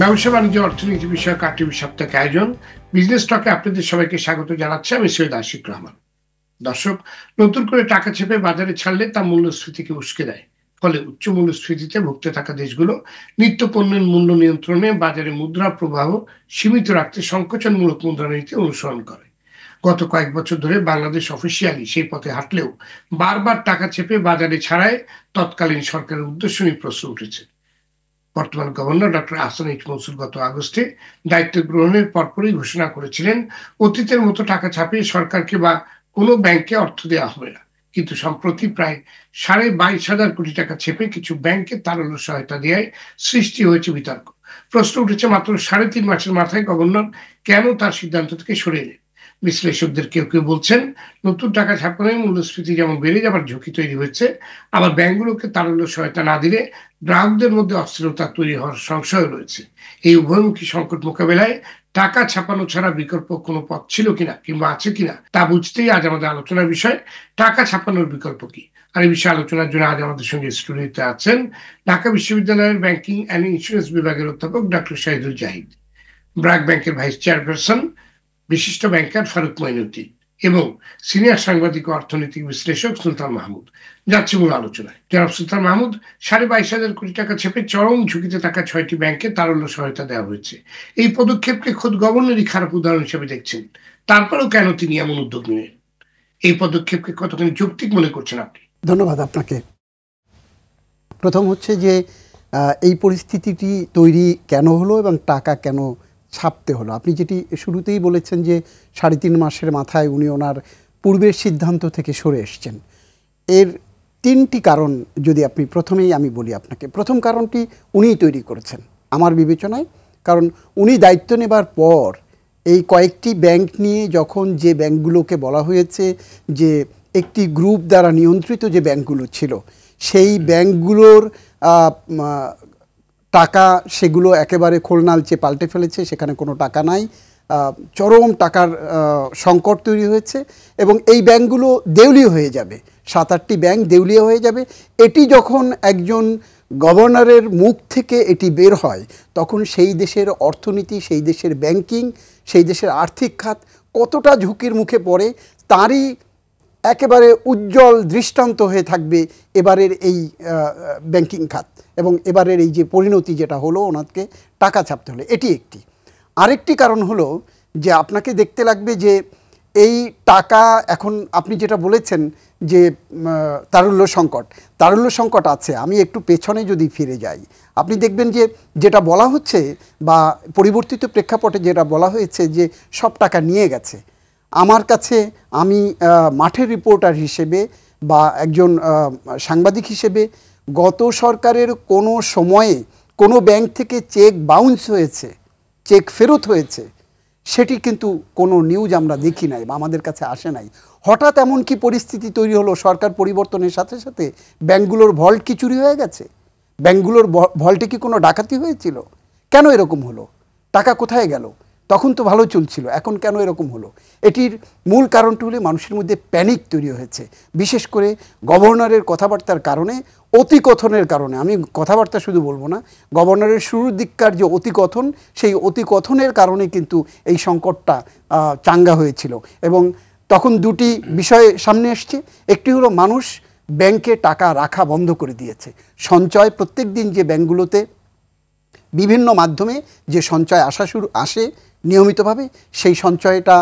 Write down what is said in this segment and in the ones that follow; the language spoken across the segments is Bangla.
ব্যবসা বাণিজ্য অর্থনীতি বিষয়ক টিভি সাপ্তাহিক আয়োজন বিজনেস টকে আপনাদের সবাইকে স্বাগত জানাচ্ছি। আমি সৈয়দ আশিক রহমান। দর্শক, নতুন করে টাকা চেপে বাজারে ছাড়লে তা মূল্যস্ফীতিকে উস্কে দেয়। ফলে উচ্চ মূল্যস্ফীতিতে ভুগতে থাকা দেশগুলো নিত্য পণ্যের মূল্য নিয়ন্ত্রণে বাজারে মুদ্রা প্রবাহ সীমিত রাখতে সংকোচনমূলক মুদ্রানীতি অনুসরণ করে। গত কয়েক বছর ধরে বাংলাদেশ অফিসিয়ালি সেই পথে হাঁটলেও বারবার টাকা চেপে বাজারে ছাড়ায় তৎকালীন সরকারের উদ্দেশ্য নিয়ে প্রশ্ন উঠেছে। বর্তমান governor doctor Ahsan H Mansur গত আগস্টে দায়িত্ব গ্রহণের পরপরই ঘোষণা করেছিলেন, অতীতের মতো টাকা ছাপিয়ে সরকারকে বা কোনো ব্যাংকে অর্থ দেওয়া হবে না। কিন্তু সম্প্রতি প্রায় 22,500 কোটি টাকা চেপে কিছু ব্যাংকে তারল্য সহায়তা দেওয়ায় সৃষ্টি হয়েছে বিতর্ক। প্রশ্ন উঠেছে, মাত্র 3.5 মাসের মাথায় গভর্নর কেন তার সিদ্ধান্ত থেকে সরে এলেন? বিশ্লেষকদের কেউ কেউ বলছেন, নতুন টাকা ছাপানোয় মূল্যস্ফীতি যেমন বেড়ে যাবার ঝুঁকি তৈরি হয়েছে, আবার ব্যাংকগুলোকে তারল্য সহায়তা না দিলে গ্রাহকদের মধ্যে অস্থিরতা তৈরি হওয়ার সংশয় রয়েছে। এই উভয়মুখী সংকট মোকাবেলায় টাকা ছাপানো ছাড়া বিকল্প কোনো পথ ছিল কিনা কিংবা আছে কিনা তা বুঝতেই আজ আমাদের আলোচনার বিষয় টাকা ছাপানোর বিকল্প কি। আর এই বিষয়ে আলোচনার জন্য আজ আমাদের সঙ্গে স্টুডিওতে আছেন ঢাকা বিশ্ববিদ্যালয়ের ব্যাংকিং অ্যান্ড ইন্স্যুরেন্স বিভাগের অধ্যাপক ডক্টর শাহিদুল জাহিদ, ব্র্যাক ব্যাংকের ভাইস চেয়ারপারসন বিশিষ্ট ব্যাংকার ফারুক মঈনুদ্দিন এবং সিনিয়র সাংবাদিক ও অর্থনৈতিক বিশ্লেষক সুলতান মাহমুদ। যাচ্ছে মূল আলোচনায়। জনাব সুলতান মাহমুদ, 22,500 কোটি টাকা চেপে চরম ঝুঁকিতে থাকা 6টি ব্যাংকে তারল্য সহায়তা দেওয়া হয়েছে। এই পদক্ষেপকে খোদ গভর্নরই খারাপ উদাহরণ হিসেবে দেখছেন। তারপরেও কেন তিনি এমন উদ্যোগ নিলেন? এই পদক্ষেপকে কতখানি যৌক্তিক মনে করছেন আপনি? ধন্যবাদ আপনাকে। প্রথম হচ্ছে যে এই পরিস্থিতিটি তৈরি কেন হলো এবং টাকা কেন ছাপতে হলো। আপনি যেটি শুরুতেই বলেছেন যে 3.5 মাসের মাথায় উনি ওনার পূর্বের সিদ্ধান্ত থেকে সরে এসছেন। এর 3টি কারণ যদি আপনি প্রথমেই আমি বলি আপনাকে। প্রথম কারণটি উনিই তৈরি করেছেন আমার বিবেচনায়। কারণ উনি দায়িত্ব নেবার পর এই কয়েকটি ব্যাংক নিয়ে যখন যে ব্যাংকগুলোকে বলা হয়েছে যে একটি গ্রুপ দ্বারা নিয়ন্ত্রিত যে ব্যাংকগুলো ছিল, সেই ব্যাংকগুলোর টাকা সেগুলো একেবারে খোলনালচে পাল্টে ফেলেছে, সেখানে কোনো টাকা নাই, চরম টাকার সংকট তৈরি হয়েছে এবং এই ব্যাংকগুলো দেউলিয়া হয়ে যাবে। 7-8টি ব্যাংক দেউলিয়া হয়ে যাবে। এটি যখন একজন গভর্নরের মুখ থেকে এটি বের হয়, তখন সেই দেশের অর্থনীতি, সেই দেশের ব্যাংকিং, সেই দেশের আর্থিক খাত কতটা ঝুঁকির মুখে পড়ে তারই একেবারে উজ্জ্বল দৃষ্টান্ত হয়ে থাকবে এবারের এই ব্যাংকিং খাত এবং এবারের এই যে পরিণতি যেটা হলো, ওনাকে টাকা ছাপতে হলো। এটি একটি। আরেকটি কারণ হলো যে আপনাকে দেখতে লাগবে যে এই টাকা এখন আপনি যেটা বলেছেন যে তারল্য সংকট আছে। আমি একটু পেছনে যদি ফিরে যাই, আপনি দেখবেন যে যেটা বলা হচ্ছে বা পরিবর্তিত প্রেক্ষাপটে যেটা বলা হয়েছে যে সব টাকা নিয়ে গেছে। আমার কাছে, আমি মাঠের রিপোর্টার হিসেবে বা একজন সাংবাদিক হিসেবে, গত সরকারের কোনো সময়ে কোনো ব্যাংক থেকে চেক বাউন্স হয়েছে, চেক ফেরত হয়েছে, সেটি কিন্তু কোনো নিউজ আমরা দেখি নাই বা আমাদের কাছে আসে নাই। হঠাৎ এমন কি পরিস্থিতি তৈরি হলো সরকার পরিবর্তনের সাথে সাথে? ব্যাংকগুলোর ভল্ট কি চুরি হয়ে গেছে? ব্যাংকগুলোর ভল্টে কি কোনো ডাকাতি হয়েছিল? কেন এরকম হলো? টাকা কোথায় গেল? তখন তো ভালো চলছিল, এখন কেন এরকম হলো? এটির মূল কারণটি হলে মানুষের মধ্যে প্যানিক তৈরি হয়েছে, বিশেষ করে গভর্নরের কথাবার্তার কারণে, অতিকথনের কারণে। আমি কথাবার্তা শুধু বলবো না, গভর্নরের শুরুর দিককার যে অতিকথন, সেই অতিকথনের কারণে কিন্তু এই সংকটটা চাঙ্গা হয়েছিল। এবং তখন 2টি বিষয় সামনে এসছে। একটি হলো মানুষ ব্যাংকে টাকা রাখা বন্ধ করে দিয়েছে। সঞ্চয় প্রত্যেক দিন যে ব্যাংকগুলোতে বিভিন্ন মাধ্যমে যে সঞ্চয় আসে নিয়মিতভাবে, সেই সঞ্চয়টা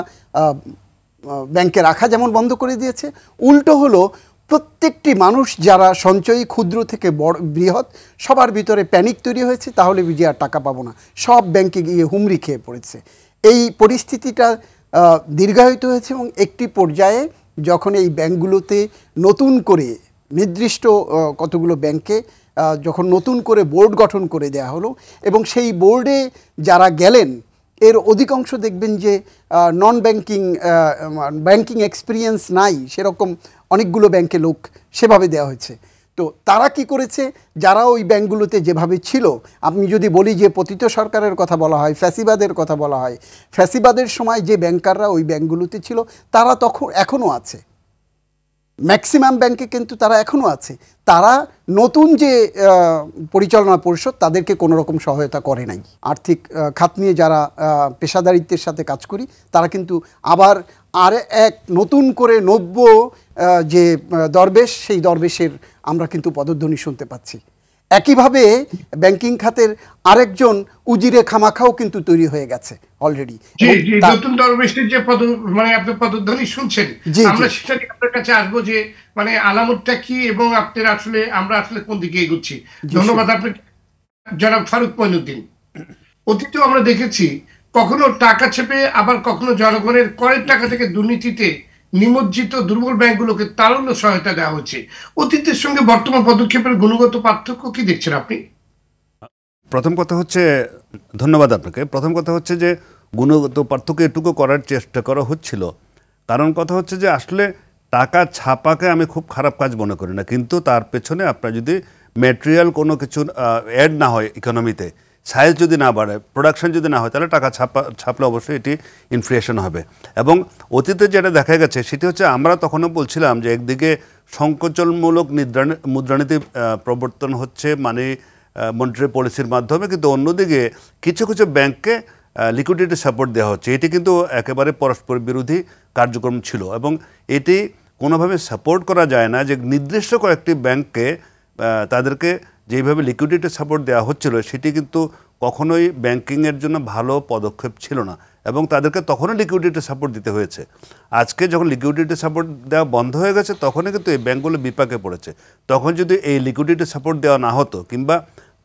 ব্যাংকে রাখা যেমন বন্ধ করে দিয়েছে, উল্টো হলো প্রত্যেকটি মানুষ যারা সঞ্চয়ী, ক্ষুদ্র থেকে বড় বৃহৎ, সবার ভিতরে প্যানিক তৈরি হয়েছে, তাহলে বুঝি আর টাকা পাবো না, সব ব্যাংকে গিয়ে হুমড়ি খেয়ে পড়েছে। এই পরিস্থিতিটা দীর্ঘায়িত হয়েছে এবং একটি পর্যায়ে যখন এই ব্যাংকগুলোতে নতুন করে নির্দিষ্ট কতগুলো ব্যাংকে যখন নতুন করে বোর্ড গঠন করে দেয়া হলো এবং সেই বোর্ডে যারা গেলেন এর অধিকাংশ দেখবেন যে ব্যাংকিং এক্সপিরিয়েন্স নাই, সেরকম অনেকগুলো ব্যাংকে লোক সেভাবে দেওয়া হয়েছে। তো তারা কি করেছে, যারা ওই ব্যাংকগুলোতে যেভাবে ছিল, আমি যদি বলি যে পতিত সরকারের কথা বলা হয়, ফ্যাসিবাদের কথা বলা হয়, ফ্যাসিবাদের সময় যে ব্যাংকাররা ওই ব্যাংকগুলোতে ছিল তারা তখন এখনও আছে। ম্যাক্সিমাম ব্যাংকে কিন্তু তারা এখনও আছে। তারা নতুন যে পরিচালনা পরিষদ তাদেরকে কোনো রকম সহায়তা করে নাই। আর্থিক খাত নিয়ে যারা পেশাদারিত্বের সাথে কাজ করি তারা কিন্তু আবার আর এক নতুন করে নব্য যে দরবেশ, সেই দরবেশের আমরা কিন্তু পদধ্বনি শুনতে পাচ্ছি। একইভাবে ব্যাংকিং খাতের আরেকজন উজিরে খামাখাও কিন্তু তৈরি হয়ে গেছে অলরেডি। নতুন দরবেশের যে মানে আপনি পদধ্বনি শুনছেন, আমরা সেটা আপনার কাছে আসবো যে মানে আলামতটা কি এবং আপনার আসলে আমরা আসলে কোন দিকে এগোচ্ছি। ধন্যবাদ আপনাকে জনাব ফারুক মঈনুদ্দিন। অতীতেও আমরা দেখেছি কখনো টাকা ছেপে আবার কখনো জনগণের করের টাকা থেকে দুর্নীতিতে নিমজ্জিত দুর্বল ব্যাংকগুলোকে তারল্য সহায়তা দেওয়া হচ্ছে। অতীতের সঙ্গে বর্তমান পদক্ষেপের গুণগত পার্থক্য কি দেখছেন আপনি? প্রথম কথা হচ্ছে, ধন্যবাদ আপনাকে। প্রথম কথা হচ্ছে যে গুণগত পার্থক্য এটুকু করার চেষ্টা করা হচ্ছিল। কারণ কথা হচ্ছে যে আসলে টাকা ছাপাকে আমি খুব খারাপ কাজ মনে করি না, কিন্তু তার পেছনে আপনার যদি ম্যাটেরিয়াল কোনো কিছু অ্যাড না হয়, ইকোনমিতে সাইজ যদি না বাড়ে, প্রোডাকশন যদি না হয়, তাহলে টাকা ছাপলে অবশ্যই এটি ইনফ্লেশন হবে। এবং অতীতে যেটা দেখা গেছে সেটি হচ্ছে, আমরা তখনও বলছিলাম যে একদিকে সংকোচনমূলক মুদ্রানীতি প্রবর্তন হচ্ছে মানে মনিটারি পলিসির মাধ্যমে, কিন্তু অন্যদিকে কিছু কিছু ব্যাংককে লিকুইডিটি সাপোর্ট দেওয়া হচ্ছে। এটি কিন্তু একেবারে পরস্পর বিরোধী কার্যক্রম ছিল এবং এটি কোনোভাবে সাপোর্ট করা যায় না যে নির্দিষ্ট কয়েকটি ব্যাংককে তাদেরকে যেইভাবে লিকুইডিটি সাপোর্ট দেওয়া হচ্ছিল সেটি কিন্তু কখনোই ব্যাংকিংয়ের জন্য ভালো পদক্ষেপ ছিল না এবং তাদেরকে তখনও লিকুইডিটি সাপোর্ট দিতে হয়েছে। আজকে যখন লিকুইডিটি সাপোর্ট দেওয়া বন্ধ হয়ে গেছে তখনই কিন্তু এই ব্যাংকগুলো বিপাকে পড়েছে। তখন যদি এই লিকুইডিটি সাপোর্ট দেওয়া না হতো কিংবা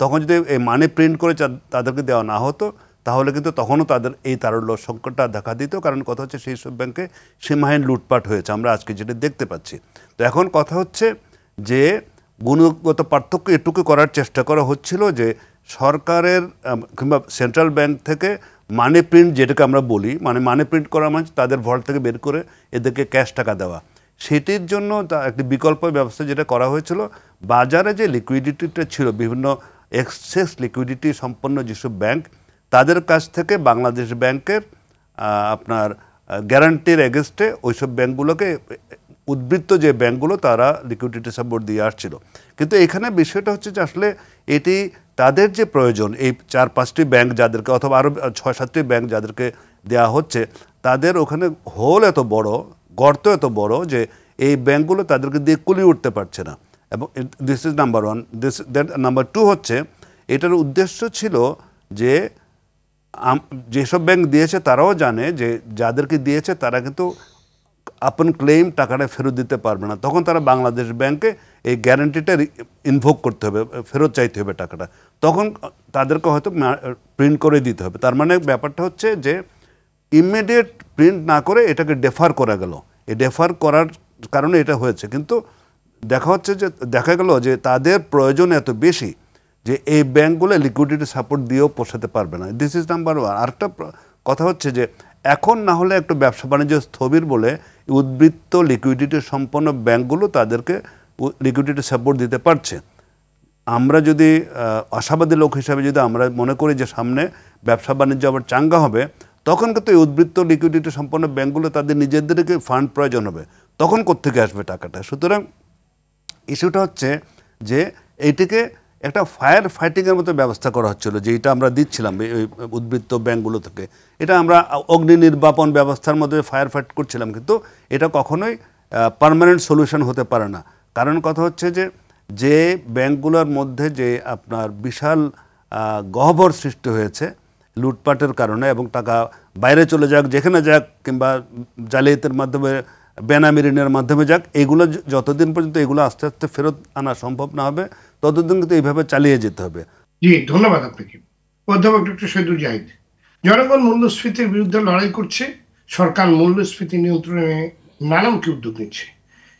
তখন যদি এই মানি প্রিন্ট করে তাদেরকে দেওয়া না হতো, তাহলে কিন্তু তখনও তাদের এই তারল্য সংকটটা দেখা দিত। কারণ কথা হচ্ছে সেই সব ব্যাংকে সীমাহীন লুটপাট হয়েছে, আমরা আজকে যেটা দেখতে পাচ্ছি। তো এখন কথা হচ্ছে যে গুণগত পার্থক্য এটুকু করার চেষ্টা করা হচ্ছিল যে সরকারের কিংবা সেন্ট্রাল ব্যাংক থেকে মানি প্রিন্ট, যেটাকে আমরা বলি মানে মানি প্রিন্ট করা মানে তাদের ভল্ট থেকে বের করে এদেরকে ক্যাশ টাকা দেওয়া, সেটির জন্য একটি বিকল্প ব্যবস্থা যেটা করা হয়েছিল, বাজারে যে লিকুইডিটিটা ছিল বিভিন্ন এক্সেস লিকুইডিটি সম্পন্ন যেসব ব্যাংক, তাদের কাছ থেকে বাংলাদেশ ব্যাংকের আপনার গ্যারান্টির এগেনস্টে ওইসব ব্যাংকগুলোকে, উদ্বৃত্ত যে ব্যাংকগুলো, তারা লিকুইডিটি সাপোর্ট দিয়ে আসছিল। কিন্তু এখানে বিষয়টা হচ্ছে যে আসলে এটি তাদের যে প্রয়োজন, এই 4-5টি ব্যাংক যাদেরকে অথবা আরও 6-7টি ব্যাংক যাদেরকে দেওয়া হচ্ছে, তাদের ওখানে হোল এত বড়, গর্ত এত বড় যে এই ব্যাংকগুলো তাদেরকে দিয়ে কুলিয়ে উঠতে পারছে না। এবং this is number one. Number two হচ্ছে, এটার উদ্দেশ্য ছিল যে যেসব ব্যাংক দিয়েছে তারাও জানে যে যাদেরকে দিয়েছে তারা কিন্তু আপন ক্লেম টাকাটা ফেরত দিতে পারবে না, তখন তারা বাংলাদেশ ব্যাংকে এই গ্যারান্টিটা ইনভোক করতে হবে, ফেরত চাইতে হবে টাকাটা, তখন তাদেরকে হয়তো প্রিন্ট করে দিতে হবে। তার মানে ব্যাপারটা হচ্ছে যে ইমিডিয়েট প্রিন্ট না করে এটাকে ডেফার করা গেল। এই ডেফার করার কারণে এটা হয়েছে। কিন্তু দেখা গেল যে তাদের প্রয়োজন এত বেশি যে এই ব্যাংকগুলো লিকুইডিটি সাপোর্ট দিয়েও পোষাতে পারবে না। This is number one. আরেকটা কথা হচ্ছে যে এখন না হলে একটু ব্যবসা বাণিজ্য স্থবির বলে উদ্বৃত্ত লিকুইডিটি সম্পন্ন ব্যাংকগুলো তাদেরকে লিকুইডিটি সাপোর্ট দিতে পারছে। আমরা যদি আশাবাদী লোক হিসাবে যদি আমরা মনে করি যে সামনে ব্যবসা বাণিজ্য আবার চাঙ্গা হবে, তখন কিন্তু এই উদ্বৃত্ত লিকুইডিটি সম্পন্ন ব্যাংকগুলো তাদের নিজেদেরকে ফান্ড প্রয়োজন হবে, তখন কোত্থেকে আসবে টাকাটা? সুতরাং ইস্যুটা হচ্ছে যে এইটিকে একটা ফায়ার ফাইটিংয়ের মতো ব্যবস্থা করা হচ্ছিল, যেটা আমরা দিচ্ছিলাম এই উদ্বৃত্ত ব্যাংকগুলো থেকে। এটা আমরা অগ্নি নির্বাপন ব্যবস্থার মধ্যে ফায়ার ফাইট করছিলাম, কিন্তু এটা কখনোই পার্মানেন্ট সলিউশন হতে পারে না। কারণ কথা হচ্ছে যে ব্যাংকগুলোর মধ্যে যে আপনার বিশাল গহ্বর সৃষ্টি হয়েছে লুটপাটের কারণে, এবং টাকা বাইরে চলে যাক, যেখানে যাক, কিংবা জালিয়াতির মাধ্যমে, বেনামি ঋণের মাধ্যমে যাক, এগুলো যতদিন পর্যন্ত এগুলো আস্তে আস্তে ফেরত আনা সম্ভব না হবে, ততদিন কিন্তু এইভাবে চালিয়ে যেতে হবে। জি, ধন্যবাদ আপনাকে অধ্যাপক ডক্টর শহীদুল জাহিদ। জনগণ মূল্যস্ফীতির বিরুদ্ধে লড়াই করছে, সরকার মূল্যস্ফীতি নিয়ন্ত্রণে নানামুখী উদ্যোগ নিচ্ছে।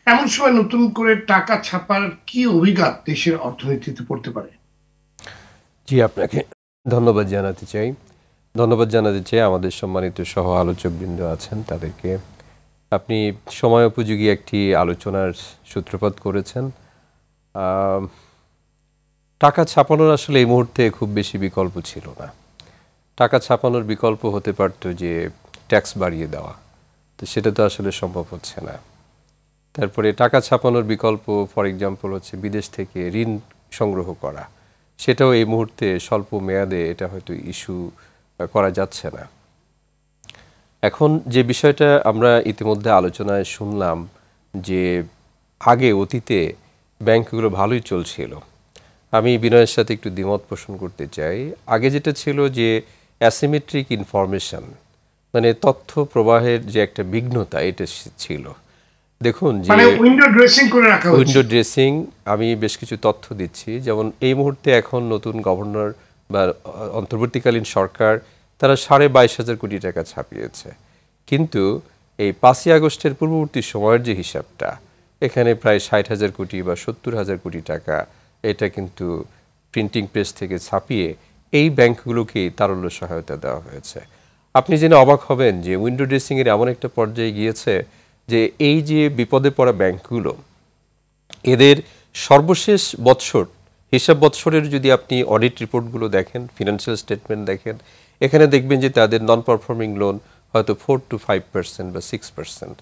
এমন সময় নতুন করে টাকা ছাপার কি অভিঘাত দেশের অর্থনীতিতে পড়তে পারে? জি, আপনাকে ধন্যবাদ জানাতে চাই আমাদের সম্মানিত সহ আলোচকবৃন্দ আছেন, তাদেরকে আপনি সময় উপযোগী একটি আলোচনার সূত্রপাত করেছেন। টাকা ছাপানোর আসলে এই মুহূর্তে খুব বেশি বিকল্প ছিল না। টাকা ছাপানোর বিকল্প হতে পারত যে ট্যাক্স বাড়িয়ে দেওয়া, তো সেটা তো আসলে সম্ভব হচ্ছে না। তারপরে টাকা ছাপানোর বিকল্প ফর এক্সাম্পল হচ্ছে বিদেশ থেকে ঋণ সংগ্রহ করা, সেটাও এই মুহূর্তে স্বল্প মেয়াদে এটা হয়তো ইস্যু করা যাচ্ছে না। এখন যে বিষয়টা আমরা ইতিমধ্যে আলোচনায় শুনলাম যে আগে অতীতে ব্যাংকগুলো ভালোই চলছিল, আমি বিনয়ের সাথে একটু দ্বিমত পোষণ করতে চাই। আগে যেটা ছিল যে অ্যাসিমেট্রিক ইনফরমেশন, মানে তথ্য প্রবাহের যে একটা বিঘ্নতা, এটা ছিল। দেখুন যে উইন্ডো ড্রেসিং করে রাখা হচ্ছে। উইন্ডো ড্রেসিং, আমি বেশ কিছু তথ্য দিচ্ছি। যেমন এই মুহূর্তে এখন নতুন গভর্নর বা অন্তর্বর্তীকালীন সরকার তারা 22,500 কোটি টাকা ছাপিয়েছে, কিন্তু এই 5ই আগস্টের পূর্ববর্তী সময়ের যে হিসাবটা, এখানে প্রায় 60,000 কোটি বা 70,000 কোটি টাকা এটা কিন্তু প্রিন্টিং প্রেস থেকে ছাপিয়ে এই ব্যাংকগুলোকেই তারল্য সহায়তা দেওয়া হয়েছে। আপনি জেনে অবাক হবেন যে উইন্ডো ড্রেসিংয়ের এমন একটা পর্যায়ে গিয়েছে যে এই যে বিপদে পড়া ব্যাংকগুলো, এদের সর্বশেষ বৎসর, হিসাব বৎসরের যদি আপনি অডিট রিপোর্টগুলো দেখেন, ফিনান্সিয়াল স্টেটমেন্ট দেখেন, এখানে দেখবেন যে তাদের নন পারফর্মিং লোন হয়তো 4 to 5% বা 6%।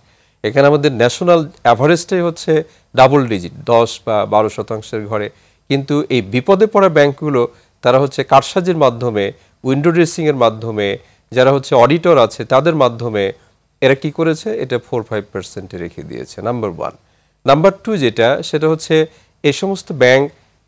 এখানে আমাদের ন্যাশনাল অ্যাভারেজটাই হচ্ছে ডাবল ডিজিট, 10 বা 12% ঘরে। কিন্তু এই বিপদে পড়া ব্যাংকগুলো তারা হচ্ছে কারসাজির মাধ্যমে, উইন্ডো ড্রেসিংয়ের মাধ্যমে, যারা হচ্ছে অডিটর আছে তাদের মাধ্যমে এরা কি করেছে, এটা 4-5% রেখে দিয়েছে, নাম্বার 1। নাম্বার 2 যেটা, সেটা হচ্ছে এই সমস্ত ব্যাংক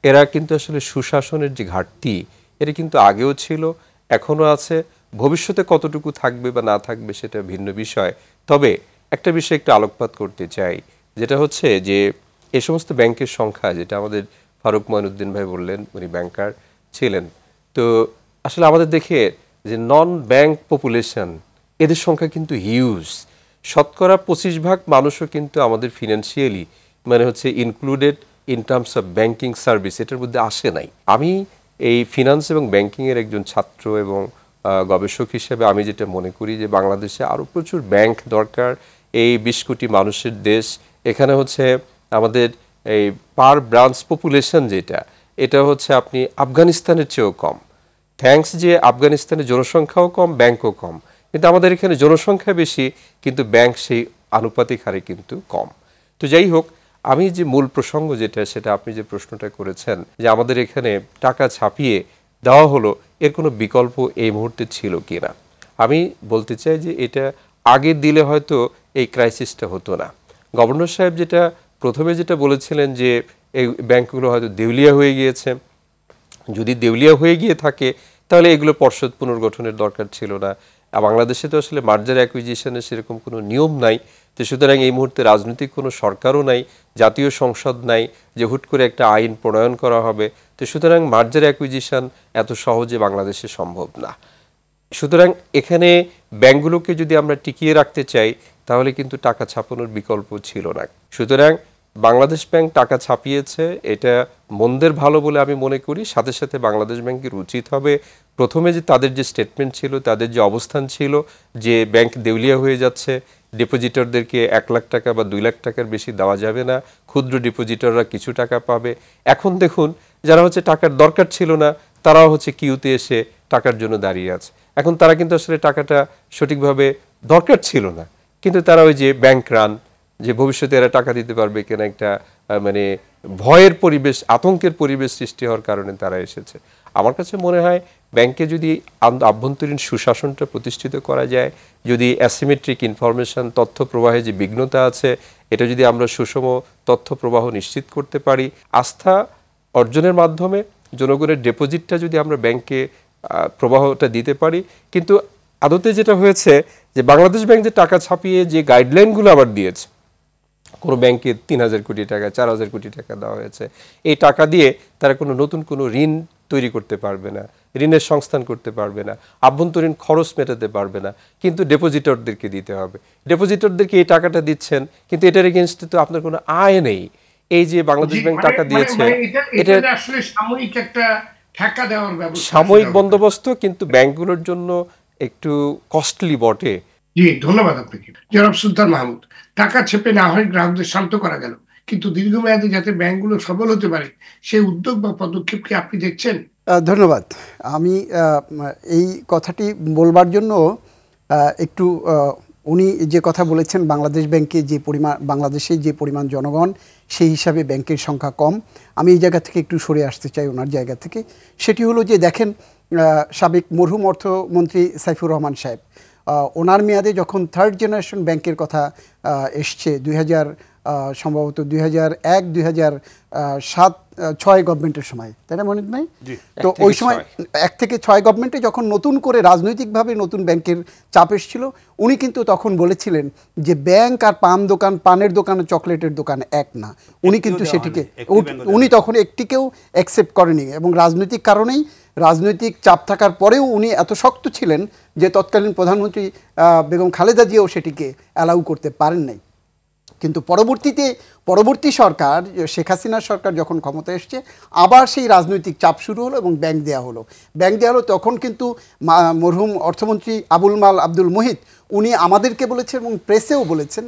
এরা কিন্তু আসলে সুশাসনের যে ঘাটতি, এটা কিন্তু আগেও ছিল, এখনও আছে, ভবিষ্যতে কতটুকু থাকবে বা না থাকবে সেটা ভিন্ন বিষয়। তবে একটা বিষয় একটু আলোকপাত করতে চাই, যেটা হচ্ছে যে এই সমস্ত ব্যাংকের সংখ্যা, যেটা আমাদের ফারুক মঈনুদ্দিন ভাই বললেন, উনি ব্যাংকার ছিলেন, তো আসলে আমাদের দেখে যে নন ব্যাংক পপুলেশন, এদের সংখ্যা কিন্তু হিউজ। শতকরা 25% মানুষও কিন্তু আমাদের ফিনান্সিয়ালি মানে হচ্ছে included in terms of banking service, এটার মধ্যে আসে নাই। আমি এই ফিনান্স এবং ব্যাংকিংয়ের একজন ছাত্র এবং গবেষক হিসেবে আমি যেটা মনে করি যে বাংলাদেশে আরও প্রচুর ব্যাংক দরকার। এই 20 কোটি মানুষের দেশ, এখানে হচ্ছে আমাদের এই পার ব্রাঞ্চ পপুলেশন যেটা, এটা হচ্ছে আপনি আফগানিস্তানের চেয়েও কম। থ্যাঙ্কস যে আফগানিস্তানের জনসংখ্যাও কম, ব্যাংকও কম, কিন্তু আমাদের এখানে জনসংখ্যা বেশি, কিন্তু ব্যাংক সেই আনুপাতিক হারে কিন্তু কম। তো যাই হোক, আমি যে মূল প্রসঙ্গ যেটা, সেটা আপনি যে প্রশ্নটা করেছেন যে আমাদের এখানে টাকা ছাপিয়ে দেওয়া হলো, এর কোনো বিকল্প এই মুহূর্তে ছিল কি না, আমি বলতে চাই যে এটা আগে দিলে হয়তো এই ক্রাইসিসটা হতো না। গভর্নর সাহেব যেটা প্রথমে যেটা বলেছিলেন যে এই ব্যাংকগুলো হয়তো দেউলিয়া হয়ে গিয়েছে, যদি দেউলিয়া হয়ে গিয়ে থাকে তাহলে এগুলো পর্ষদ পুনর্গঠনের দরকার ছিল না। বাংলাদেশে তো আসলে মার্জার অ্যাকুইজিশনের সেরকম কোনো নিয়ম নাই, তো সুতরাং এই মুহূর্তে রাজনৈতিক কোনো সরকারও নাই, জাতীয় সংসদ নাই যে হুট করে একটা আইন প্রণয়ন করা হবে। তো সুতরাং মার্জার অ্যাকুইজিশন এত সহজে বাংলাদেশে সম্ভব না। সুতরাং এখানে ব্যাংকগুলোকে যদি আমরা টিকিয়ে রাখতে চাই তাহলে কিন্তু টাকা ছাপানোর বিকল্প ছিল না। সুতরাং বাংলাদেশ ব্যাংক টাকা ছাপিয়েছে, এটা মন্দের ভালো বলে আমি মনে করি। সাথে সাথে বাংলাদেশ ব্যাংকের উচিত হবে প্রথমে যে তাদের যে স্টেটমেন্ট ছিল, তাদের যে অবস্থান ছিল যে ব্যাংক দেউলিয়া হয়ে যাচ্ছে, ডিপোজিটরদেরকে 1 লাখ টাকা বা 2 লাখ টাকার বেশি দেওয়া যাবে না, ক্ষুদ্র ডিপোজিটররা কিছু টাকা পাবে। এখন দেখুন যারা হচ্ছে টাকার দরকার ছিল না, তারাও হচ্ছে কিউতে এসে টাকার জন্য দাঁড়িয়ে আছে। এখন তারা কিন্তু আসলে টাকাটা সঠিকভাবে দরকার ছিল না, কিন্তু তারা ওই যে ব্যাংক রান, যে ভবিষ্যতে এরা টাকা দিতে পারবে কিনা একটা মানে ভয়ের পরিবেশ, আতঙ্কের পরিবেশ সৃষ্টি হওয়ার কারণে তারা এসেছে। আমার কাছে মনে হয় ব্যাংকে যদি আভ্যন্তরীণ সুশাসনটা প্রতিষ্ঠিত করা যায়, যদি অ্যাসিমেট্রিক ইনফরমেশন, তথ্য প্রবাহে যে বিঘ্নতা আছে, এটা যদি আমরা সুষম তথ্য প্রবাহ নিশ্চিত করতে পারি, আস্থা অর্জনের মাধ্যমে জনগণের ডিপোজিটটা যদি আমরা ব্যাংকে প্রবাহটা দিতে পারি। কিন্তু আদতে যেটা হয়েছে যে বাংলাদেশ ব্যাংক যে টাকা ছাপিয়ে যে গাইডলাইনগুলো আবার দিয়েছে, কোনো ব্যাংকে 3,000 কোটি টাকা, 4,000 কোটি টাকা দেওয়া হয়েছে, এই টাকা দিয়ে তারা কোনো নতুন কোনো ঋণ তৈরি করতে পারবে না, ঋণের সংস্থান করতে পারবে না, আভ্যন্তরীণ খরচ মেটাতে পারবে না, কিন্তু ডেপোজিটরদেরকে দিতে হবে। ডেপোজিটরদেরকে এই টাকাটা দিচ্ছেন, কিন্তু এটার এগেনস্টে তো আপনার কোনো আয় নেই। এই যে বাংলাদেশ ব্যাংক টাকা দিয়েছে, এটা আসলে সাময়িক একটা ঠেকা দেওয়ার ব্যবস্থা, সাময়িক বন্দোবস্ত, কিন্তু ব্যাংকগুলোর জন্য একটু কস্টলি বটে। জি, ধন্যবাদ আপনাকে জনাব সুলতান মাহমুদ। টাকা ছেপে না হয় গ্রাহকদের শান্ত করা গেল, কিন্তু দীর্ঘমেয়াদে যাতে ব্যাংকগুলো সফল হতে পারে সেই উদ্যোগ বা পদক্ষেপ কি আপনি দেখছেন? ধন্যবাদ। আমি এই কথাটি বলবার জন্য একটু উনি যে কথা বলেছেন বাংলাদেশ ব্যাংকে যে পরিমাণ, বাংলাদেশে যে পরিমাণ জনগণ সেই হিসাবে ব্যাংকের সংখ্যা কম। আমি এই জায়গা থেকে একটু সরে আসতে চাই ওনার জায়গা থেকে। সেটি হলো যে দেখেন, সাবেক মরহুম অর্থমন্ত্রী সাইফুর রহমান সাহেব, ওনার মেয়াদে যখন থার্ড জেনারেশন ব্যাংকের কথা এসছে সম্ভবত 2001, 2007, 2006 গভর্নমেন্টের সময়, তাই না মনে নাই? তো ওই সময় 1 থেকে 6 গভর্নমেন্টে যখন নতুন করে রাজনৈতিকভাবে নতুন ব্যাংকের চাপ এসেছিল, উনি কিন্তু তখন বলেছিলেন যে ব্যাংক আর পানের দোকান ও চকলেটের দোকান এক না। উনি কিন্তু সেটিকে উনি তখন একটিকেও অ্যাকসেপ্ট করেনি, এবং রাজনৈতিক কারণেই, রাজনৈতিক চাপ থাকার পরেও উনি এত শক্ত ছিলেন যে তৎকালীন প্রধানমন্ত্রী বেগম খালেদা জিয়াও সেটিকে অ্যালাউ করতে পারেন নাই। কিন্তু পরবর্তী সরকার, শেখ হাসিনার সরকার যখন ক্ষমতা এসছে, আবার সেই রাজনৈতিক চাপ শুরু হলো এবং ব্যাংক দেওয়া হলো। তখন কিন্তু মরহুম অর্থমন্ত্রী আব্দুল মুহিত উনি আমাদেরকে বলেছেন এবং প্রেসেও বলেছেন,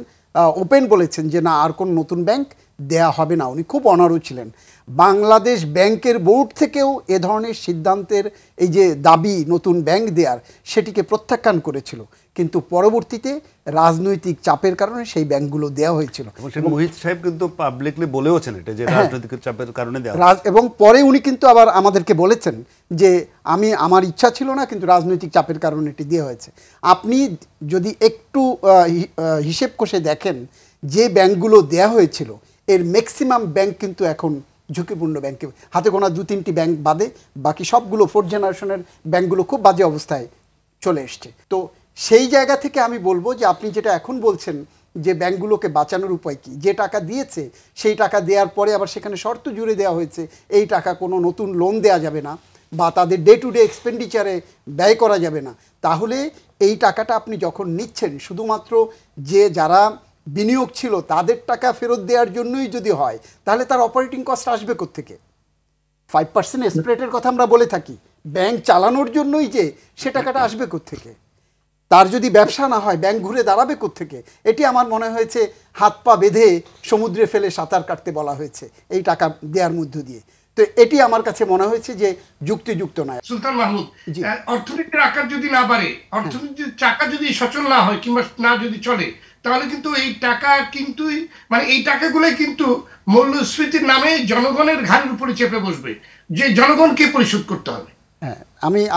ওপেন বলেছেন যে না, আর কোন নতুন ব্যাংক দেয়া হবে না। উনি খুব অনাড়ু ছিলেন। বাংলাদেশ ব্যাংকের বোর্ড থেকেও এ ধরনের সিদ্ধান্তের এই যে দাবি নতুন ব্যাংক দেওয়ার, সেটিকে প্রত্যাখ্যান করেছিল। কিন্তু পরবর্তীতে রাজনৈতিক চাপের কারণে সেই ব্যাংকগুলো দেওয়া হয়েছিল। মুহিত সাহেব কিন্তু পাবলিকলি বলেওছেন এটা, যে রাজনৈতিক চাপের কারণে দেওয়া। এবং পরে উনি কিন্তু আবার আমাদেরকে বলেছেন যে আমার ইচ্ছা ছিল না, কিন্তু রাজনৈতিক চাপের কারণে এটি দেওয়া হয়েছে। আপনি যদি একটু হিসেব কষে দেখেন যে ব্যাংকগুলো দেয়া হয়েছিল, এর ম্যাক্সিমাম ব্যাংক কিন্তু এখন ঝুঁকিপূর্ণ ব্যাংকে, হাতে গোনা 2-3টি ব্যাংক বাদে বাকি সবগুলো ফোর্থ জেনারেশনের ব্যাংকগুলো খুব বাজে অবস্থায় চলে এসছে। তো সেই জায়গা থেকে আমি বলবো যে আপনি যেটা এখন বলছেন যে ব্যাংকগুলোকে বাঁচানোর উপায় কি, যে টাকা দিয়েছে সেই টাকা দেওয়ার পরে আবার সেখানে শর্ত জুড়ে দেওয়া হয়েছে এই টাকা কোনো নতুন লোন দেওয়া যাবে না বা তাদের ডে টু ডে এক্সপেন্ডিচারে ব্যয় করা যাবে না, তাহলে এই টাকাটা আপনি যখন নিচ্ছেন শুধুমাত্র যারা বিনিয়োগ ছিল তাদের টাকা ফেরত দেওয়ার জন্যই যদি হয়, তাহলে তার অপারেটিং কস্ট আসবে কোত্থেকে? 5% স্প্রেডের কথা আমরা বলে থাকি, ব্যাংক চালানোর জন্যই যে সে টাকাটা আসবে কোত্থেকে? তার যদি ব্যবসা না হয় ব্যাংক ঘুরে দাঁড়াবে কোত্থেকে? এটি আমার মনে হয়েছে হাত পা বেঁধে সমুদ্রে ফেলে সাঁতার কাটতে বলা হয়েছে এই টাকা দেওয়ার মধ্য দিয়ে। তো এটি আমার কাছে মনে হয়েছে যে যুক্তিযুক্ত নয়। সুলতান মাহমুদ, অর্থনীতির আকার যদি না বাড়ে, অর্থনীতির চাকা যদি সচল না হয় কিংবা না যদি চলে, তাহলে কিন্তু এই টাকা কিন্তু এই টাকাগুলোই কিন্তু মূল্যস্ফীতির নামে জনগণের ঘাড়ের উপরে চেপে বসবে, যে জনগণকে পরিশোধ করতে হবে। হ্যাঁ,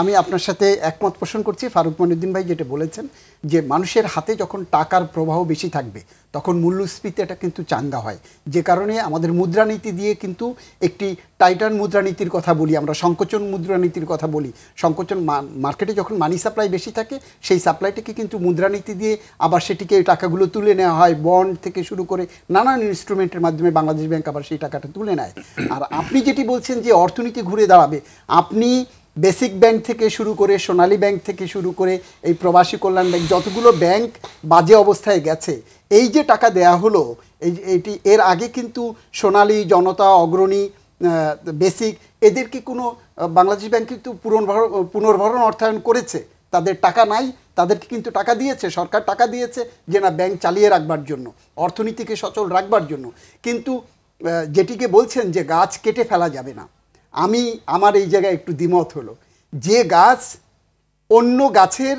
আমি আপনার সাথে একমত পোষণ করছি। ফারুক মঈনুদ্দিন ভাই যেটা বলেছেন যে মানুষের হাতে যখন টাকার প্রবাহ বেশি থাকবে তখন মূল্যস্ফীতি এটা কিন্তু চাঙ্গা হয়, যে কারণে আমাদের মুদ্রানীতি দিয়ে কিন্তু একটি টাইটান মুদ্রানীতির কথা বলি, আমরা সংকোচন মুদ্রানীতির কথা বলি। সংকোচন মার্কেটে যখন মানি সাপ্লাই বেশি থাকে সেই সাপ্লাইটাকে কিন্তু মুদ্রানীতি দিয়ে আবার সেটিকে টাকাগুলো তুলে নেওয়া হয়, বন্ড থেকে শুরু করে নানান ইনস্ট্রুমেন্টের মাধ্যমে বাংলাদেশ ব্যাংক আবার সেই টাকাটা তুলে নেয়। আর আপনি যেটি বলছেন যে অর্থনীতি ঘুরে দাঁড়াবে, আপনি বেসিক ব্যাংক থেকে শুরু করে সোনালী ব্যাংক থেকে শুরু করে এই প্রবাসী কল্যাণ ব্যাংক, যতগুলো ব্যাংক বাজে অবস্থায় গেছে, এই যে টাকা দেয়া হলো এইটি এর আগে কিন্তু সোনালী, জনতা, অগ্রণী, বেসিক এদের কি কোনো বাংলাদেশ ব্যাংক কিন্তু পুনর্ভরণ অর্থায়ন করেছে? তাদের টাকা নাই, তাদেরকে কিন্তু টাকা দিয়েছে, সরকার টাকা দিয়েছে যে না ব্যাংক চালিয়ে রাখবার জন্য, অর্থনীতিকে সচল রাখবার জন্য। কিন্তু যেটিকে বলছেন যে গাছ কেটে ফেলা যাবে না, আমার এই জায়গায় একটু দ্বিমত হলো। যে গাছ অন্য গাছের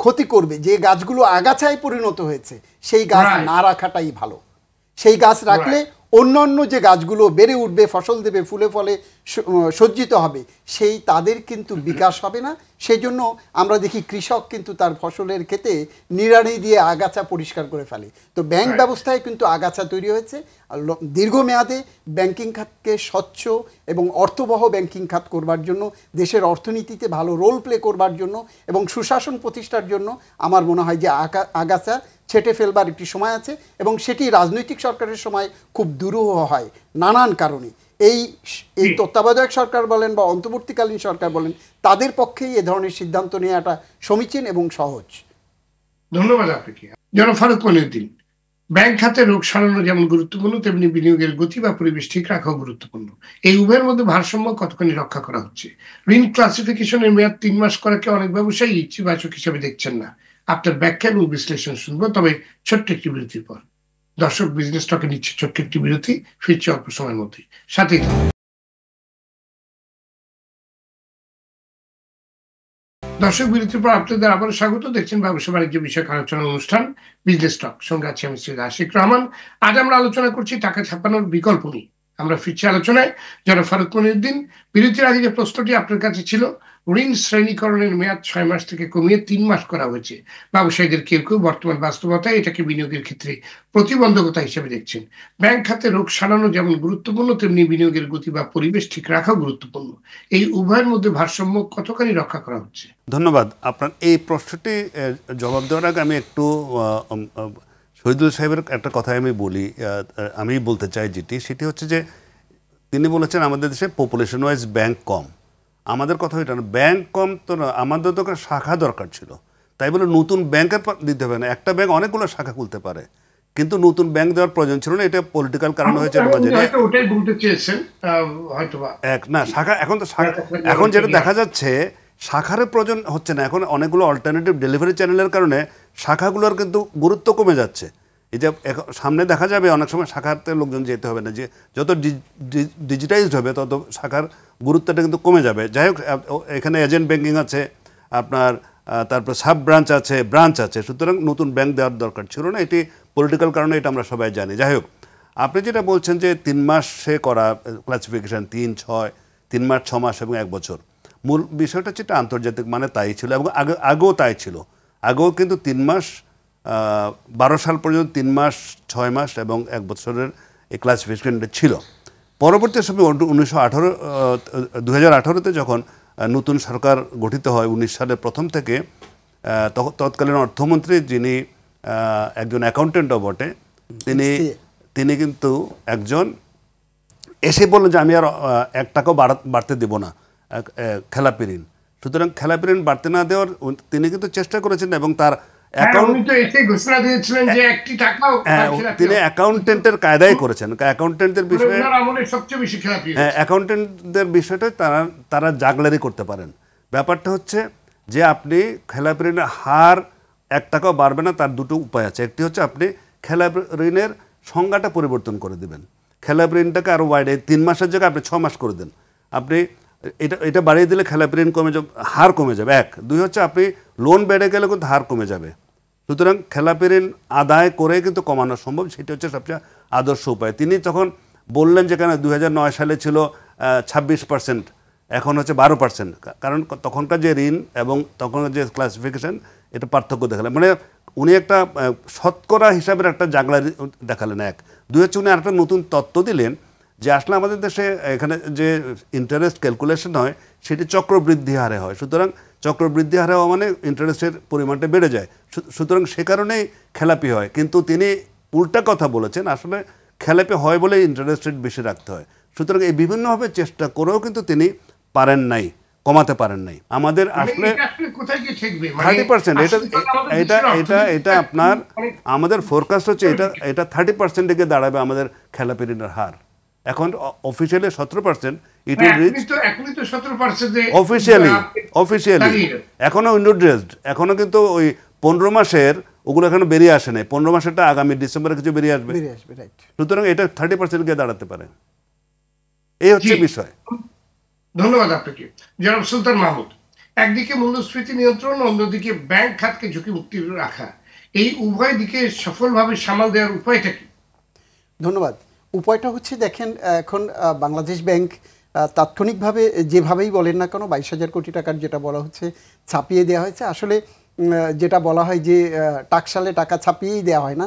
ক্ষতি করবে, যে গাছগুলো আগাছায় পরিণত হয়েছে, সেই গাছ না রাখাটাই ভালো। সেই গাছ রাখলে অন্যান্য যে গাছগুলো বেড়ে উঠবে, ফসল দেবে, ফুলে ফলে সজ্জিত হবে, তাদের কিন্তু বিকাশ হবে না। সেই জন্য আমরা দেখি কৃষক কিন্তু তার ফসলের ক্ষেতে নিড়ানি দিয়ে আগাছা পরিষ্কার করে ফেলে। তো ব্যাংক ব্যবস্থায় কিন্তু আগাছা তৈরি হয়েছে। দীর্ঘমেয়াদে ব্যাংকিং খাতকে স্বচ্ছ এবং অর্থবহ ব্যাংকিং খাত করবার জন্য, দেশের অর্থনীতিতে ভালো রোল প্লে করবার জন্য এবং সুশাসন প্রতিষ্ঠার জন্য আমার মনে হয় যে আগাছা ছেটে ফেলবার একটি সময় আছে, এবং সেটি রাজনৈতিক সরকারের সময় খুব দুরূহ হয় নানান কারণে। এই তত্ত্বাবধায়ক সরকার বলেন বা অন্তর্বর্তীকালীন সরকার বলেন, তাদের পক্ষেই এ ধরনের সিদ্ধান্ত নেওয়াটা সমীচীন এবং সহজ। ধন্যবাদ আপনাকে। জনাব ফারুক মঈনুদ্দিন, ব্যাংক খাতে রোগ সারানো যেমন গুরুত্বপূর্ণ, তেমনি বিনিয়োগের গতি বা পরিবেশ ঠিক রাখাও গুরুত্বপূর্ণ। এই উভয়ের মধ্যে ভারসাম্য কতখানি রক্ষা করা হচ্ছে? ঋণ ক্লাসিফিকেশনের মেয়াদ 3 মাস করাকে অনেক ব্যবসায়ী ইতিবাচক হিসেবে দেখছেন না। আপনার ব্যাখ্যা এবং বিশ্লেষণ শুনবো, তবে ছোট্ট একটি বিরতির পর। দর্শক, বিজনেস টকে নিচ্ছে ছোট্ট একটি বিরতি, ফিরছে অল্প সময়ের মধ্যেই, সাথেই থাকুন। দর্শক, বিরতির পর আপনাদের আবারও স্বাগত। দেখছেন ব্যবসা বাণিজ্য বিষয়ক আলোচনার অনুষ্ঠান বিজনেস টক। সঙ্গে আছি আমি সৈয়দ আশিক রহমান। আজ আমরা আলোচনা করছি টাকা ছাপানোর বিকল্প নিয়ে। আমরা ফিরছি আলোচনায়। যারা ফারুক মনিরুদ্দিন, বিরতির আগে যে প্রশ্নটি আপনার কাছে ছিল, ঋণ শ্রেণীকরণের মেয়াদ 6 মাস থেকে কমিয়ে 3 মাস করা হয়েছে। ব্যবসায়ীদের কেউ কেউ বর্তমান বাস্তবতায় এটাকে বিনিয়োগের ক্ষেত্রে প্রতিবন্ধকতা হিসেবে দেখছেন। ব্যাংক খাতে রোগ সারানো যেমন গুরুত্বপূর্ণ, তেমনি বিনিয়োগের গতি বা পরিবেশ ঠিক রাখাও গুরুত্বপূর্ণ। এই উভয়ের মধ্যে ভারসাম্য কতখানি রক্ষা করা হচ্ছে? ধন্যবাদ। আপনার এই প্রশ্নটি জবাব দেওয়ার আগে আমি একটু শহীদুল সাহেবের একটা কথা আমি বলি, আমি বলতে চাই সেটি হচ্ছে যে তিনি বলেছেন আমাদের দেশে পপুলেশন ওয়াইজ ব্যাংক কম। আমাদের কথা এটা না, ব্যাংক কম তো না, আমাদের তো শাখা দরকার ছিল। তাই বলে নতুন ব্যাংকের দিতে হবে না। একটা ব্যাংক অনেকগুলো শাখা খুলতে পারে, কিন্তু নতুন ব্যাংক দেওয়ার প্রয়োজন ছিল না। এটা পলিটিক্যাল কারণ হয়েছে। এক না শাখা, এখন তো এখন যেটা দেখা যাচ্ছে শাখার প্রয়োজন হচ্ছে না। এখন অনেকগুলো অল্টারনেটিভ ডেলিভারি চ্যানেলের কারণে শাখাগুলোর কিন্তু গুরুত্ব কমে যাচ্ছে। এই যে সামনে দেখা যাবে অনেক সময় শাখাতে লোকজন যেতে হবে না, যে যত ডিজিটাইজড হবে তত শাখার গুরুত্বটা কিন্তু কমে যাবে। যাই হোক, এখানে এজেন্ট ব্যাংকিং আছে আপনার, তারপর সাব ব্রাঞ্চ আছে। সুতরাং নতুন ব্যাংক দেওয়ার দরকার ছিল না। এটি পলিটিক্যাল কারণে, এটা আমরা সবাই জানি। যাই হোক, আপনি যেটা বলছেন যে 3 মাসে করা ক্লাসিফিকেশান, 3, 6, 3 মাস, 6 মাস এবং 1 বছর, মূল বিষয়টা হচ্ছে এটা আন্তর্জাতিক মানে তাই ছিল এবং আগেও তাই ছিল। আগেও কিন্তু 3 মাস, 12 সাল পর্যন্ত 3 মাস, 6 মাস এবং 1 বছরের এই ক্লাসিফিকেশনটা ছিল। পরবর্তী সময় 2018-তে যখন নতুন সরকার গঠিত হয় 19 সালের প্রথম থেকে, তৎকালীন অর্থমন্ত্রী যিনি একজন অ্যাকাউন্টেন্টও বটে, তিনি কিন্তু একজন এসে বললেন যে আমি আর 1 টাকাও বাড়তে দেব না খেলাপি ঋণ। সুতরাং খেলাপি ঋণ বাড়তে না দেওয়ার তিনি কিন্তু চেষ্টা করেছেন এবং তার তিনি অ্যাকাউন্টেন্টের কায়দায় করেছেন। অ্যাকাউন্টেন্টদের বিষয়ে, অ্যাকাউন্টেন্টদের বিষয়টা তারা জাগলারি করতে পারেন। ব্যাপারটা হচ্ছে যে আপনি খেলাপি ঋণের হার 1 টাকাও বাড়বে না, তার দুটো উপায় আছে। একটি হচ্ছে আপনি খেলাপি ঋণের সংজ্ঞাটা পরিবর্তন করে দেবেন। খেলাপি ঋণটাকে আরও ওয়াইড, 3 মাসের জায়গায় আপনি 6 মাস করে দেন। আপনি এটা বাড়িয়ে দিলে খেলাপি ঋণ কমে যাবে, হার কমে যাবে। 1, 2 হচ্ছে আপনি লোন বেড়ে গেলে কিন্তু হার কমে যাবে। সুতরাং খেলাপি ঋণ আদায় করে কিন্তু কমানো সম্ভব, সেটা হচ্ছে সবচেয়ে আদর্শ উপায়। তিনি তখন বললেন যে কেন 2009 সালে ছিল 26%, এখন হচ্ছে 12%। কারণ তখনকার যে ঋণ এবং তখনকার যে ক্লাসিফিকেশন, এটা পার্থক্য দেখালেন। মানে উনি একটা শতকরা হিসাবের একটা জাগলা দেখালেন। 1, 2 হচ্ছে উনি আরেকটা নতুন তত্ত্ব দিলেন যে আসলে আমাদের দেশে এখানে যে ইন্টারেস্ট ক্যালকুলেশন হয় সেটি চক্রবৃদ্ধি হারে হয়। সুতরাং চক্রবৃদ্ধি হারে হওয়া মানে ইন্টারেস্টের পরিমাণটা বেড়ে যায়। সুতরাং সে কারণেই খেলাপি হয়। কিন্তু তিনি উল্টা কথা বলেছেন, আসলে খেলাপি হয় বলে ইন্টারেস্ট রেট বেশি রাখতে হয়। সুতরাং এই বিভিন্নভাবে চেষ্টা করেও কিন্তু তিনি পারেন নাই, কমাতে পারেন নাই। আমাদের আসলে 30%, এটা আপনার আমাদের ফোরকাস্ট হচ্ছে এটা 30% দিকে দাঁড়াবে আমাদের খেলাপি ঋণের হার। এখন officially 17%, it will reach officially এখনো উইন্ডোড্রেসড, এখনো কিন্তু ওই 15 মাসের ওগুলো এখনো বেরিয়ে আসে নাই। 15 মাসেরটা আগামী ডিসেম্বরে কিছু বেরিয়ে আসবে। সুতরাং এটা 30% গিয়ে দাঁড়াতে পারে। এই হচ্ছে বিষয়। ধন্যবাদ আপনাকে জনাব সুলতান মাহমুদ। একদিকে মূল্যস্ফীতি নিয়ন্ত্রণ, অন্যদিকে ব্যাংক খাতকে ঝুঁকি মুক্তি রাখা, এই উভয় দিকে সফলভাবে সামাল দেওয়ার উপায়টা কি? ধন্যবাদ। উপায়টা হচ্ছে দেখেন, এখন বাংলাদেশ ব্যাংক তাৎক্ষণিকভাবে যেভাবেই বলেন না কেন 22,000 কোটি টাকার যেটা বলা হচ্ছে ছাপিয়ে দেওয়া হয়েছে। আসলে যেটা বলা হয় যে টাকশালে টাকা ছাপিয়েই দেওয়া হয় না,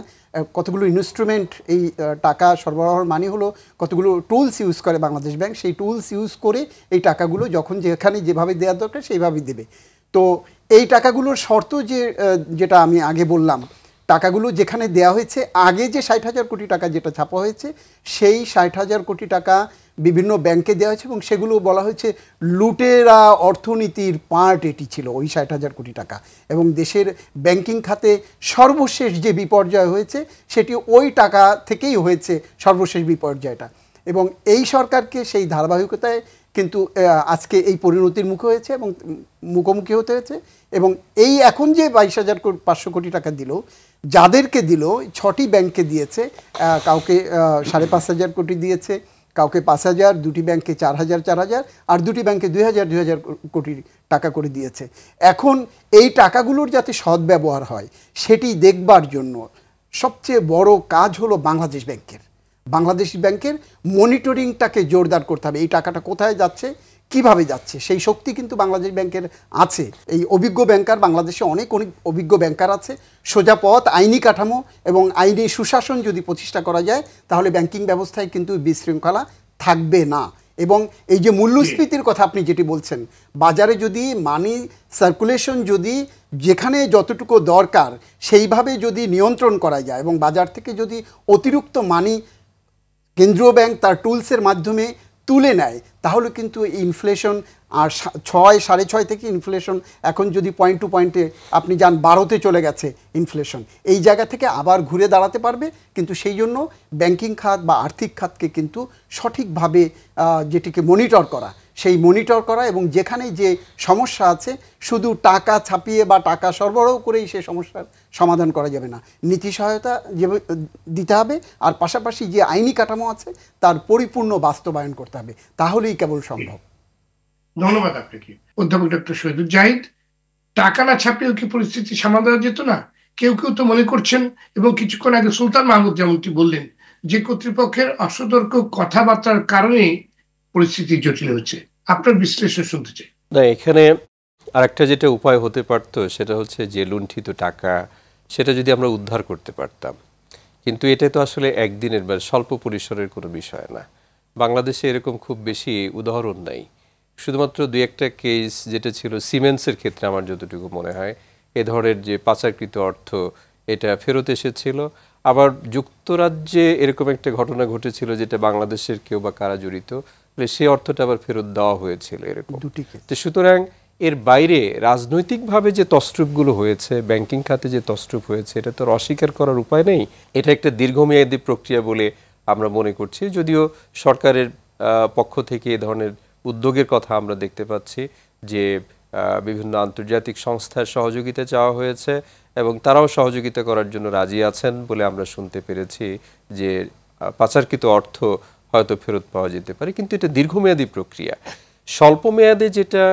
কতগুলো ইনস্ট্রুমেন্ট এই টাকা সরবরাহের মানে হলো কতগুলো টুলস ইউজ করে বাংলাদেশ ব্যাংক। সেই টুলস ইউজ করে এই টাকাগুলো যখন যেখানে যেভাবে দেওয়ার দরকার সেইভাবেই দেবে। তো এই টাকাগুলোর শর্ত যেটা আমি আগে বললাম, টাকাগুলো যেখানে দেওয়া হয়েছে, আগে যে 60,000 কোটি টাকা যেটা ছাপা হয়েছে সেই 60,000 কোটি টাকা বিভিন্ন ব্যাংকে দেওয়া হয়েছে এবং সেগুলো বলা হয়েছে লুটেরা অর্থনীতির পার্ট এটি ছিল, ওই 60,000 কোটি টাকা। এবং দেশের ব্যাংকিং খাতে সর্বশেষ যে বিপর্যয় হয়েছে সেটি ওই টাকা থেকেই হয়েছে, সর্বশেষ বিপর্যয়টা। এবং এই সরকারকে সেই ধারাবাহিকতায় কিন্তু আজকে এই পরিণতির মুখে হয়েছে এবং মুখোমুখি হতে হয়েছে। এবং এই এখন যে 22,500 কোটি টাকা দিল, যাদেরকে দিল 6টি ব্যাংককে দিয়েছে, কাউকে 5,500 কোটি দিয়েছে, কাউকে 5,000, দুটি ব্যাংকে 4,000 4,000, আর দুটি ব্যাংকে 2,000 কোটি টাকা করে দিয়েছে। এখন এই টাকাগুলোর যাতে সদ্ব্যবহার হয় সেটি দেখবার জন্য সবচেয়ে বড় কাজ হলো বাংলাদেশ ব্যাংকের মনিটরিংটাকে জোরদার করতে হবে। এই টাকাটা কোথায় যাচ্ছে, কিভাবে যাচ্ছে, সেই শক্তি কিন্তু বাংলাদেশ ব্যাংকের আছে। এই অভিজ্ঞ ব্যাংকার, বাংলাদেশে অনেক অভিজ্ঞ ব্যাংকার আছে। সোজা পথ, আইনি কাঠামো এবং আইনি সুশাসন যদি প্রতিষ্ঠা করা যায় তাহলে ব্যাংকিং ব্যবস্থায় কিন্তু বিশৃঙ্খলা থাকবে না। এবং এই যে মূল্যস্ফীতির কথা আপনি যেটি বলছেন, বাজারে যদি মানি সার্কুলেশন যদি যেখানে যতটুকু দরকার সেইভাবে যদি নিয়ন্ত্রণ করা যায় এবং বাজার থেকে যদি অতিরিক্ত মানি কেন্দ্রীয় ব্যাংক তার টুলসের মাধ্যমে তুলে নেয় তাহলে কিন্তু ইনফ্লেশন আর 6.5 থেকে ইনফ্লেশন এখন যদি পয়েন্ট টু পয়েন্টে আপনি যান 12তে চলে গেছে ইনফ্লেশন, এই জায়গা থেকে আবার ঘুরে দাঁড়াতে পারবে। কিন্তু সেই জন্য ব্যাংকিং খাত বা আর্থিক খাতকে কিন্তু সঠিকভাবে যেটিকে মনিটর করা, সেই মনিটর করা এবং যেখানে যে সমস্যা আছে শুধু টাকা ছাপিয়ে বা টাকা সরবরাহ করেই সেই সমস্যার সমাধান করা যাবে না। নীতি সহায়তা দিতে হবে আর পাশাপাশি যে আইনি কাঠামো আছে তার পরিপূর্ণ বাস্তবায়ন করতে হবে, তাহলেই কেবল সম্ভব। ধন্যবাদ আপনাকে অধ্যাপক ডক্টর শহীদুল জাহিদ। টাকা না ছাপিয়েও কি পরিস্থিতি সামাল দেওয়া যেত না? কেউ কেউ তো মনে করছেন, এবং কিছুক্ষণ আগে সুলতান মাহমুদ যেমনটি বললেন, যে কর্তৃপক্ষের অসতর্ক কথাবার্তার কারণে পরিস্থিতি জটিল হচ্ছে। আপনার বিশ্লেষণ শুনতে চাই। না, এখানে আরেকটা যেটা উপায় হতে পারতো সেটা হচ্ছে যে লুণ্ঠিত টাকা সেটা যদি আমরা উদ্ধার করতে পারতাম, কিন্তু এটা তো আসলে একদিনের বা স্বল্প পরিসরের কোনো বিষয় না। বাংলাদেশে এরকম খুব বেশি উদাহরণ নাই, শুধুমাত্র 2-1টা কেস যেটা ছিল সিমেন্টসের ক্ষেত্রে আমার যতটুকু মনে হয় এ ধরনের যে পাচারকৃত অর্থ এটা ফেরত এসেছিল। আবার যুক্তরাজ্যে এরকম একটা ঘটনা ঘটেছিল যেটা বাংলাদেশের কেউ বা কারা জড়িত, সেই অর্থটা আবার ফেরত দেওয়া হয়েছিল এরকম। তো সুতরাং এর বাইরে রাজনৈতিকভাবে যে তছরূপগুলো হয়েছে, ব্যাংকিং খাতে যে তছরূপ হয়েছে, এটা তো অস্বীকার করার উপায় নেই। এটা একটা দীর্ঘমেয়াদী প্রক্রিয়া বলে আমরা মনে করছি, যদিও সরকারের পক্ষ থেকে এ ধরনের উদ্যোগের কথা আমরা দেখতে পাচ্ছি যে বিভিন্ন আন্তর্জাতিক সংস্থার সহযোগিতা চাওয়া হয়েছে এবং তারাও সহযোগিতা করার জন্য রাজি আছেন বলে আমরা শুনতে পেরেছি যে পাচারকৃত অর্থ হয়তো ফেরত পাওয়া যেতে পারে। কিন্তু এটা দীর্ঘমেয়াদী প্রক্রিয়া। স্বল্প মেয়াদে যেটা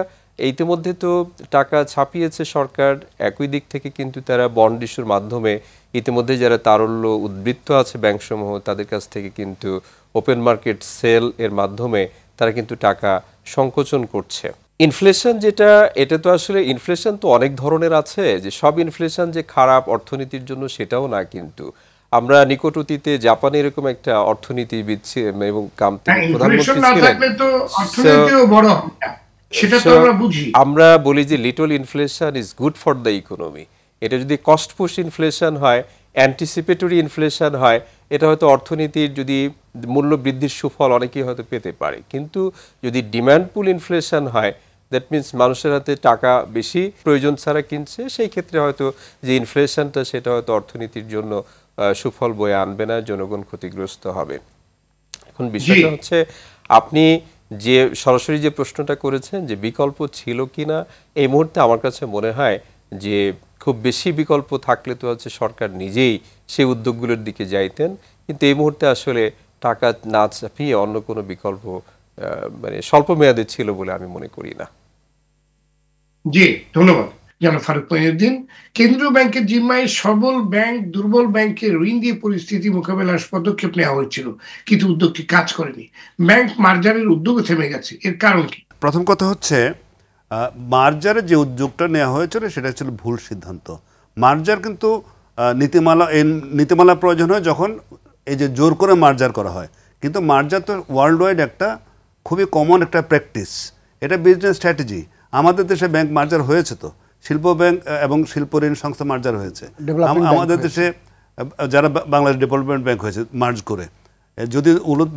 ইতিমধ্যে তো টাকা ছাপিয়েছে সরকার, একই দিক থেকে কিন্তু তারা বন্ড ইস্যুর মাধ্যমে ইতিমধ্যে যারা তারল্য উদ্বৃত্ত আছে ব্যাংকসমূহ তাদের কাছ থেকে কিন্তু ওপেন মার্কেট সেল এর মাধ্যমে তারা কিন্তু টাকা সংকোচন করছে। ইনফ্লেশন যেটা, এটা তো আসলে ইনফ্লেশন তো অনেক ধরনের আছে, যে সব ইনফ্লেশন যে খারাপ অর্থনীতির জন্য সেটাও না। কিন্তু আমরা নিকট অতীতে জাপানে এরকম একটা অর্থনীতিবিদ এবং প্রধানমন্ত্রী ছিলেন। আমরা বলি যে little inflation is good for the economy. এটা যদি কস্ট পুশ ইনফ্লেশন হয়, অ্যান্টিসিপেটরি ইনফ্লেশন হয়, এটা হয়তো অর্থনীতির যদি মূল্য বৃদ্ধির সুফল অনেকেই হয়তো পেতে পারে। কিন্তু যদি ডিমান্ড পুল ইনফ্লেশন হয়, দ্যাট মিনস মানুষের হাতে টাকা বেশি প্রয়োজন ছাড়া কিনছে, সেই ক্ষেত্রে হয়তো যে ইনফ্লেশনটা সেটা হয়তো অর্থনীতির জন্য সুফল বয়ে আনবে না, জনগণ ক্ষতিগ্রস্ত হবে। এখন বিষয়টা হচ্ছে আপনি যে সরাসরি যে প্রশ্নটা করেছেন যে বিকল্প ছিল কিনা, এই মুহূর্তে আমার কাছে মনে হয় যে খুব বেশি বিকল্প থাকলে তো হচ্ছে সরকার নিজেই সেই উদ্যোগগুলোর দিকে যাইতেন। কিন্তু এই মুহূর্তে আসলে টাকা না চাপিয়ে অন্য কোনো বিকল্প মানে স্বল্প মেয়াদে ছিল বলে আমি মনে করি না। জি, ধন্যবাদ জনাব ফারুক মঈনুদ্দিন। কেন্দ্রীয় ব্যাংকের জিম্মায় সবল ব্যাংক দুর্বল ব্যাংকের ঋণ দিয়ে পরিস্থিতি মোকাবেলার পদক্ষেপ নেওয়া হয়েছিল, কিন্তু উদ্যোগটি কাজ করেনি। ব্যাংক মার্জারের উদ্যোগও থেমে গেছে। এর কারণ কি? প্রথম কথা হচ্ছে মার্জারের যে উদ্যোগটা নেওয়া হয়েছিল সেটা ছিল ভুল সিদ্ধান্ত। মার্জার কিন্তু নীতিমালা প্রয়োজন হয় যখন এই যে জোর করে মার্জার করা হয়, কিন্তু মার্জার তো ওয়ার্ল্ড ওয়াইড একটা খুবই কমন একটা প্র্যাকটিস, এটা বিজনেস স্ট্র্যাটেজি। আমাদের দেশে ব্যাংক মার্জার হয়েছে, তো শিল্প ব্যাংক এবং শিল্প ঋণ সংস্থা মার্জার হয়েছে। আমাদের দেশে যারা বাংলাদেশ ডেভেলপমেন্ট ব্যাংক হয়েছে মার্জ করে, যদি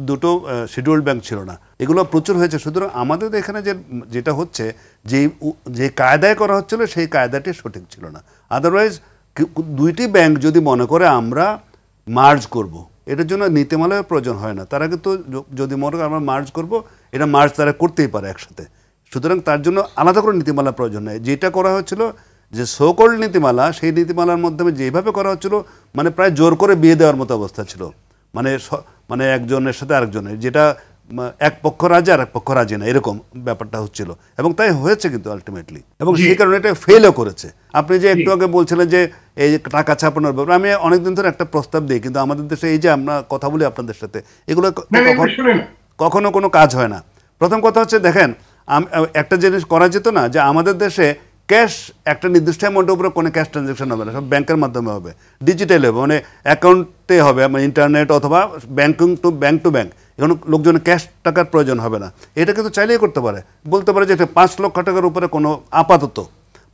দুটো শিডিউল্ড ব্যাংক ছিল না, এগুলো প্রচুর হয়েছে। সুতরাং আমাদের এখানে যেটা হচ্ছে যে কায়দায় করা হচ্ছিল সেই কায়দাটি সঠিক ছিল না। আদারওয়াইজ দুইটি ব্যাংক যদি মনে করে আমরা মার্জ করব, এটার জন্য নীতিমালার প্রয়োজন হয় না। তারা কিন্তু যদি মনে করে আমরা মার্জ করব, এটা মার্জ তারা করতেই পারে একসাথে। সুতরাং তার জন্য আলাদা করে নীতিমালা প্রয়োজন নেই। যেটা করা হচ্ছিল যে সোকল্ড নীতিমালা, সেই নীতিমালার মাধ্যমে যেভাবে করা হচ্ছিল মানে প্রায় জোর করে বিয়ে দেওয়ার মতো অবস্থা ছিল, মানে একজনের সাথে আরেকজনের, যেটা এক পক্ষ রাজি আর এক পক্ষ রাজি না, এরকম ব্যাপারটা হচ্ছিল এবং তাই হয়েছে কিন্তু আলটিমেটলি, এবং সেই কারণে এটা ফেলও করেছে। আপনি যে একটু আগে বলছিলেন যে এই যে টাকা ছাপানোর ব্যাপার, আমি অনেকদিন ধরে একটা প্রস্তাব দিই, কিন্তু আমাদের দেশে এই যে আমরা কথা বলি আপনাদের সাথে, এগুলো কখনো কোনো কাজ হয় না। প্রথম কথা হচ্ছে দেখেন, একটা জিনিস করা যেত না যে আমাদের দেশে ক্যাশ একটা নির্দিষ্ট অ্যামাউন্টের উপরে কোনো ক্যাশ ট্রানজ্যাকশন হবে না, সব ব্যাংকের মাধ্যমে হবে, ডিজিটাল হবে, মানে অ্যাকাউন্টে হবে, মানে ইন্টারনেট অথবা ব্যাংকিং টু ব্যাংক। এখন লোকজনের ক্যাশ টাকার প্রয়োজন হবে না। এটা কিন্তু চাইলেই করতে পারে, বলতে পারে যে 5 লক্ষ টাকার উপরে কোনো আপাতত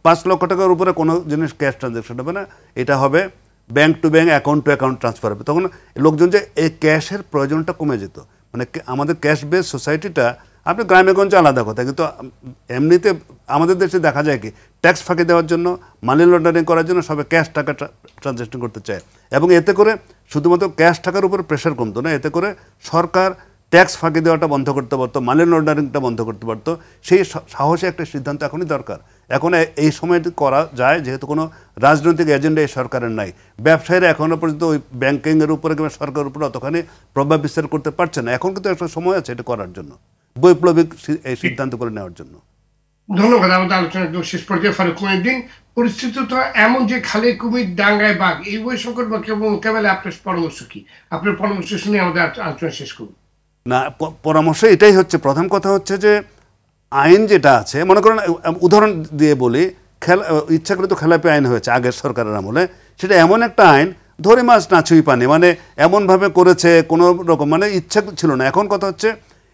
5 লক্ষ টাকার উপরে কোনো জিনিস ক্যাশ ট্রানজ্যাকশন হবে না, এটা হবে bank to bank, account two account transfer হবে। তখন লোকজন যে এই ক্যাশের প্রয়োজনটা কমে যেত, মানে আমাদের ক্যাশ বেস সোসাইটিটা, আপনি গ্রামে গঞ্জে আলাদা কথা, কিন্তু এমনিতে আমাদের দেশে দেখা যায় কি ট্যাক্স ফাঁকি দেওয়ার জন্য, মানি লন্ডারিং করার জন্য সবাই ক্যাশ টাকা ট্রানজ্যাকশন করতে চায়, এবং এতে করে শুধুমাত্র ক্যাশ টাকার উপর প্রেশার কমতো না, এতে করে সরকার ট্যাক্স ফাঁকি দেওয়াটা বন্ধ করতে পারতো, মানি লন্ডারিংটা বন্ধ করতে পারতো। সেই সাহসী একটা সিদ্ধান্ত এখনই দরকার। এখন এই সময়টি করা যায় যেহেতু কোনো রাজনৈতিক এজেন্ডা এই সরকারের নাই। ব্যবসায়ীরা এখনও পর্যন্ত ওই ব্যাংকিংয়ের উপরে কিংবা সরকারের উপরে অতখানি প্রভাব বিস্তার করতে পারছে না। এখন কিন্তু একটা সময় আছে এটা করার জন্য, বৈপ্লবিক এই সিদ্ধান্ত করে নেওয়ার জন্য। ধন্যবাদ। আমাদের আলোচনা একদম শেষ পর্যায়ে। ফারুক মহিউদ্দিন, পরিস্থিতি তো এমন যে খালে কুমির ডাঙ্গায় বাঘ, এই বই সংকট মোকাবেলায় আপনার পরামর্শ কি? আপনার পরামর্শ শুনে আমাদের আলোচনা শেষ করুন। না, পরামর্শ এটাই হচ্ছে, প্রথম কথা হচ্ছে যে আইন যেটা আছে, মনে করেন উদাহরণ দিয়ে বলি, ইচ্ছাকৃত খেলাপি আইন হয়েছে আগের সরকারের আমলে, সেটা এমন একটা আইন, ধরে মাছ না ছুঁই পানি, মানে এমনভাবে করেছে কোনো রকম, মানে ইচ্ছা ছিল না। এখন কথা হচ্ছে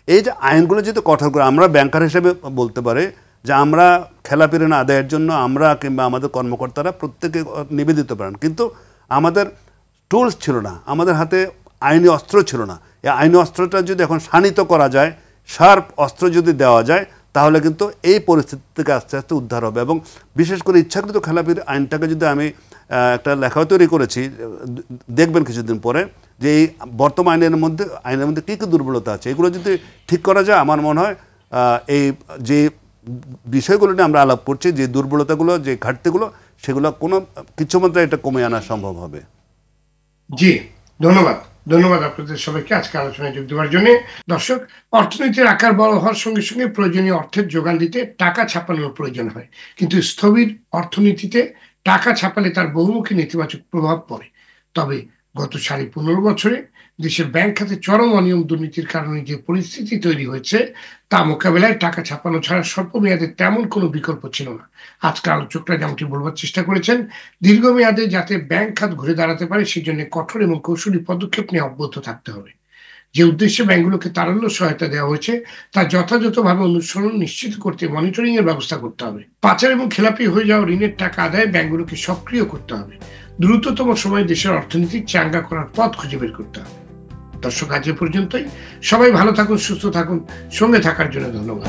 এই যে আইনগুলো যদি কঠোর করে, আমরা ব্যাংকার হিসেবে বলতে পারি যে আমরা খেলাপি ঋণ আদায়ের জন্য আমরা কিংবা আমাদের কর্মকর্তারা প্রত্যেকে নিবেদিত পারেন, কিন্তু আমাদের টুলস ছিল না, আমাদের হাতে আইনি অস্ত্র ছিল না। এই আইনি অস্ত্রটা যদি এখন শানিত করা যায়, শার্প অস্ত্র যদি দেওয়া যায়, তাহলে কিন্তু এই পরিস্থিতি থেকে আস্তে আস্তে উদ্ধার হবে। এবং বিশেষ করে ইচ্ছাকৃত খেলাপির আইনটাকে যদি আমি একটা লেখাও তৈরি করেছি, দেখবেন কিছুদিন পরে, যে এই বর্তমান আইনের মধ্যে কী কী দুর্বলতা আছে, এগুলো যদি ঠিক করা যায়, আমার মনে হয় এই যে বিষয়গুলো নিয়ে আমরা আলাপ করছি, যে দুর্বলতাগুলো, যে ঘাটতিগুলো, সেগুলো কোনো কিছু মাত্রা এটা কমে আনা সম্ভব হবে। জি, ধন্যবাদ। ধন্যবাদ আপনাদের সবাইকে আজকে আলোচনায় যোগ দেওয়ার জন্য। দর্শক, অর্থনীতির আকার বড় হওয়ার সঙ্গে সঙ্গে প্রয়োজনীয় অর্থের যোগান দিতে টাকা ছাপানোর প্রয়োজন হয়, কিন্তু স্থবির অর্থনীতিতে টাকা ছাপালে তার বহুমুখী নেতিবাচক প্রভাব পড়ে। তবে গত 15.5 বছরে দেশের ব্যাংক খাতে চরম অনিয়ম দুর্নীতির কারণে যে পরিস্থিতি তৈরি হয়েছে, তা মোকাবেলায় টাকা ছাপানো ছাড়া স্বল্প মেয়াদে তেমন কোনো বিকল্প ছিল না। আজকে আলোচকরা যেমনটি বলবার চেষ্টা করেছেন, দীর্ঘমেয়াদে যাতে ব্যাংক খাত ঘুরে দাঁড়াতে পারে সেই জন্য কঠোর এবং কৌশলী পদক্ষেপ নিয়ে অব্যাহত থাকতে হবে। যে উদ্দেশ্যে ব্যাংকগুলোকে তারল্য সহায়তা দেওয়া হয়েছে তা যথাযথভাবে অনুসরণ নিশ্চিত করতে মনিটরিং এর ব্যবস্থা করতে হবে। পাচার এবং খেলাপি হয়ে যাওয়া ঋণের টাকা আদায়ে ব্যাংকগুলোকে সক্রিয় করতে হবে। দ্রুততম সময়ে দেশের অর্থনীতি চাঙ্গা করার পথ খুঁজে বের করতে হবে। দর্শক, আজ এ পর্যন্তই। সবাই ভালো থাকুন, সুস্থ থাকুন। সঙ্গে থাকার জন্য ধন্যবাদ।